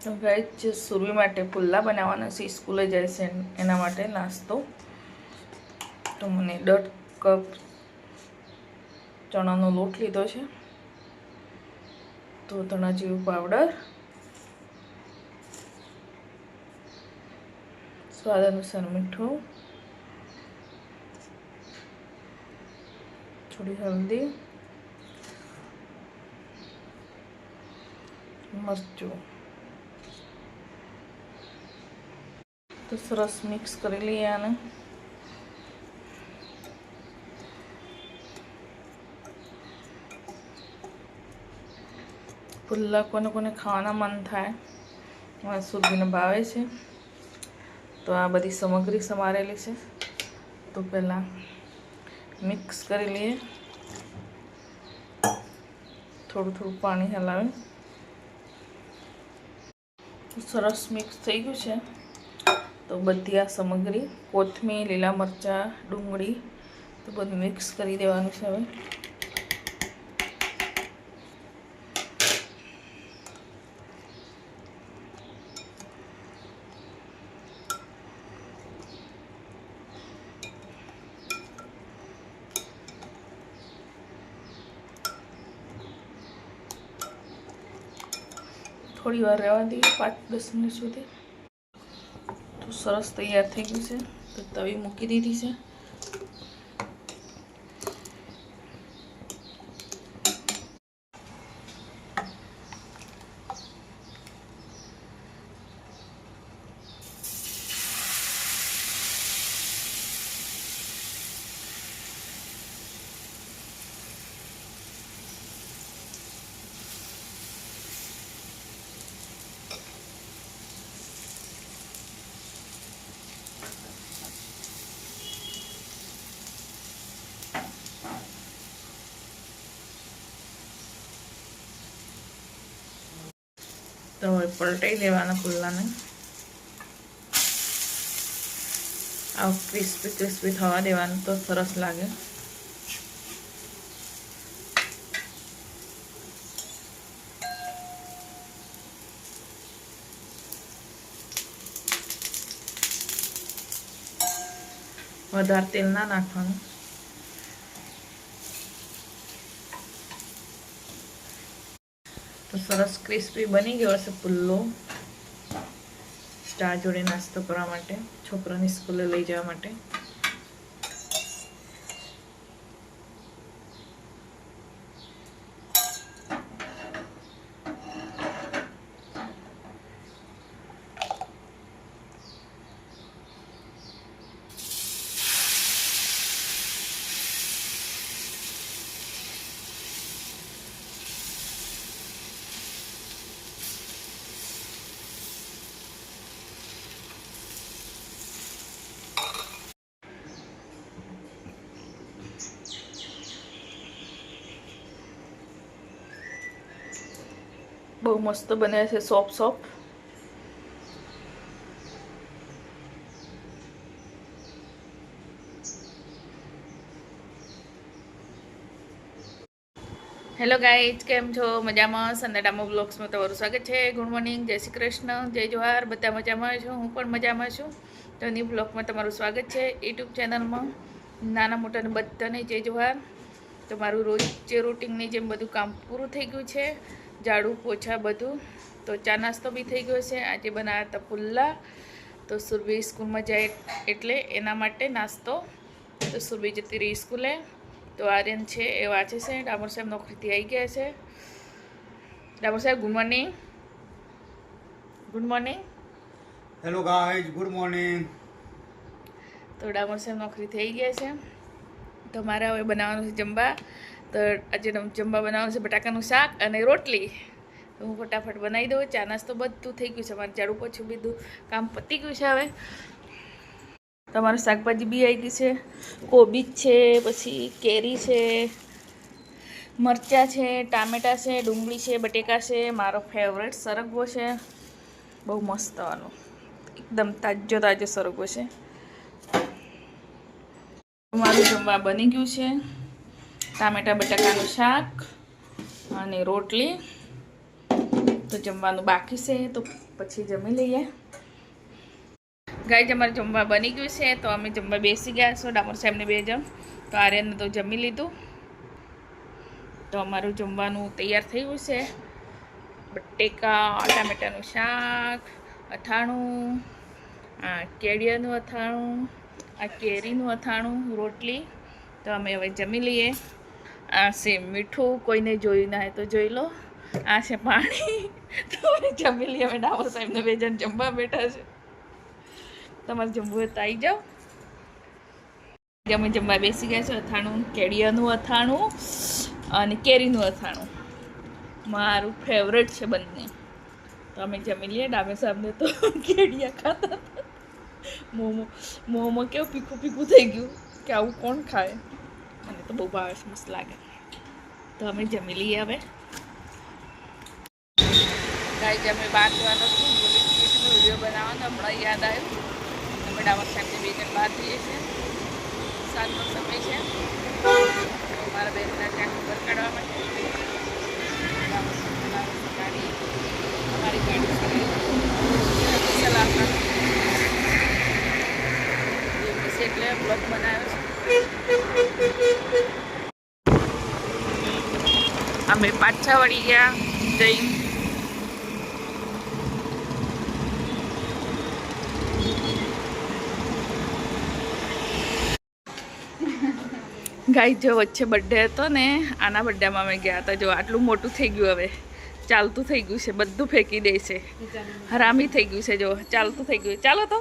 તો ગાઈસ સુરવી માટે પુલ્લા બનાવવાના છે, સ્કૂલે જાય છે એના માટે નાસ્તો. તો મને 1.5 કપ ચણાનો લોટ લીધો છે, તો ધણા જીરું પાવડર, સ્વાદ અનુસાર મીઠું, થોડી હલ્દી, મરચું. તો સરસ મિક્સ કરી લઈએ આને. પુલ્લા કોને કોને ખાવાના મન થાય, મારા સુરભીને ભાવે છે. તો આ બધી સામગ્રી સમારેલી છે, તો પહેલાં મિક્સ કરી લઈએ. થોડું થોડું પાણી હલાવી. સરસ મિક્સ થઈ ગયું છે. તો બધી આ સામગ્રી, કોથમીર, લીલા મરચાં, ડુંગળી, તો બધું મિક્સ કરી દેવાનું છે હવે. થોડી વાર રહેવા દઈએ, 5-10 મિનિટ સુધી. તો સરસ તૈયાર થઈ ગયું છે. તો તવી મૂકી દીધી છે. તો હવે પલટાઈ દેવાના પુલ્લાને. આ ક્રિસ્પી ક્રિસ્પી થવા દેવાનું, તો સરસ લાગે. વધારે તેલ ના નાખવાનું. તો સરસ ક્રિસ્પી બની ગયો હશે પુલ્લો. ચા જોડે નાસ્તો કરવા માટે, છોકરાની સ્કૂલે લઈ જવા માટે. બહુ મસ્ત બને છે, સોફ્ટ સોફ્ટ. હેલો ગાઈઝ, કેમ છો? મજામાં? સંદેડામો બ્લોગ્સમાં તમારું સ્વાગત છે. ગુડ મોર્નિંગ, જય શ્રી કૃષ્ણ, જય જોહાર. બધા મજામાં છો? હું પણ મજામાં છું. તો ન્યૂ બ્લોગમાં તમારું સ્વાગત છે. યુટ્યુબ ચેનલમાં નાના મોટાને બધાને જય જોહાર. તો મારું રોજ જે રૂટિનની જેમ બધું કામ પૂરું થઈ ગયું છે, ઝાડુ પોછા બધું. તો ચા નાસ્તો બી થઈ ગયો છે. આજે બનાવ્યા હતા પુલ્લા. તો સુરભી સ્કૂલમાં જાય એટલે એના માટે નાસ્તો. તો સુરભી જતી રહી સ્કૂલે. તો આર્યન છે એ વાંચે છે. ડામોર સાહેબ નોકરીથી આવી ગયા છે. ડામોર સાહેબ good morning. Good morning. Hello guys, good morning. તો ડામોર સાહેબ નોકરીથી આવી ગયા છે. તો મારે હવે બનાવવાનું છે જમવા. તો આજે જમવા બનાવવાનું છે બટાકાનું શાક અને રોટલી. તો હું ફટાફટ બનાવી દઉં. ચા નાસ્તો બધું થઈ ગયું છે. મારે ઝાડુ પોછું બધું કામ પતી ગયું છે. હવે તમારું શાકભાજી બી આવી ગઈ છે. કોબીજ છે, પછી કેરી છે, મરચાં છે, ટામેટાં છે, ડુંગળી છે, બટેકા છે. મારો ફેવરેટ સરગવો છે, બહુ મસ્ત આનો, એકદમ તાજો તાજો સરગવો છે. મારું જમવા બની ગયું છે. ટામેટા બટાકાનું શાક અને રોટલી. તો તો જમવાનું બાકી છે, તો પછી જમી લઈએ. ગાય અમારે જમવા બની ગયું છે, તો અમે જમવા બેસી ગયા છો. ડામોર સાહેબને 2 જણ, તો આર્યનને તો જમી લીધું. તો અમારું જમવાનું તૈયાર થઈ ગયું છે. બટેકા ટામેટાનું શાક, અથાણું, આ કેળિયાનું અથાણું, આ કેરીનું અથાણું, રોટલી. તો અમે હવે જમી લઈએ. આ છે મીઠું, કોઈને જોયું ના હોય તો જોઈ લો. આ છે પાણી. તો અમે જમી લઈએ. અમે ડામોર સાહેબને 2 જણ જમવા બેઠા છે. તમારે જમવું હોય તો આવી જાઓ. અમે જમવા બેસી ગયા છે. અથાણું, કેળિયાનું અથાણું અને કેરીનું અથાણું મારું ફેવરેટ છે બંને. તો અમે જમી લઈએ. ડામે સાહેબને તો કેળિયા ખાતા મોંમાં કેવું પીકું પીકું થઈ ગયું કે આવું કોણ ખાય. મને તો બહુ ભાવે છે, મસ્ત લાગે. તો અમે જમી લઈએ હવે. ગાય અમે 12 જવાનો છું. વિડીયો બનાવવાનો હમણાં યાદ આવ્યું. અમે ડામોર સાહેબને 2 જણ બહાર જઈએ છીએ. સાંજનો સમય છે. મારા બેનના ત્યાં ઉપર કાઢવા માટે ગાડી, અમારી ગાડી સલાહમાં એટલે બ્લોગ બનાવ્યો છે. અમે પાછા વળી ગયા જઈ. ગાય જો વચ્ચે બર્થડે હતો ને, આના બર્થડેમાં અમે ગયા હતા. જો આટલું મોટું થઈ ગયું, હવે ચાલતું થઈ ગયું છે, બધું ફેંકી દે છે. હરામી થઈ ગયું છે. જો ચાલતું થઈ ગયું. ચાલો તો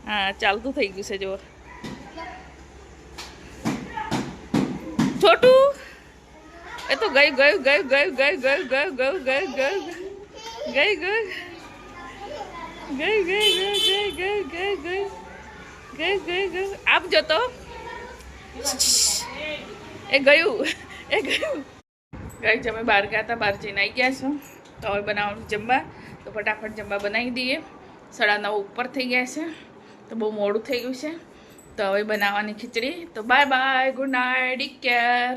હા, ચાલતું થઈ ગયું છે. જો છોટું એ તો ગયું ગયું ગયું ગયું ગયું ગયું ગયું ગયું ગયું ગયું ગયું ગયું ગઈ ગઈ ગઈ ગઈ ગઈ ગઈ ગઈ ગઈ ગઈ ગઈ. આપ જો તો એ ગયું, એ ગયું. ગાય અમે બહાર ગયા હતા, બહાર જઈને આવી ગયા છું. તો હવે બનાવવાનું જમવા. તો ફટાફટ જમવા બનાવી દઈએ. 9:30 ઉપર થઈ ગયા છે, તો બહુ મોડું થઈ ગયું છે. તો હવે બનાવવાની ખીચડી. તો bye bye, good night, take care.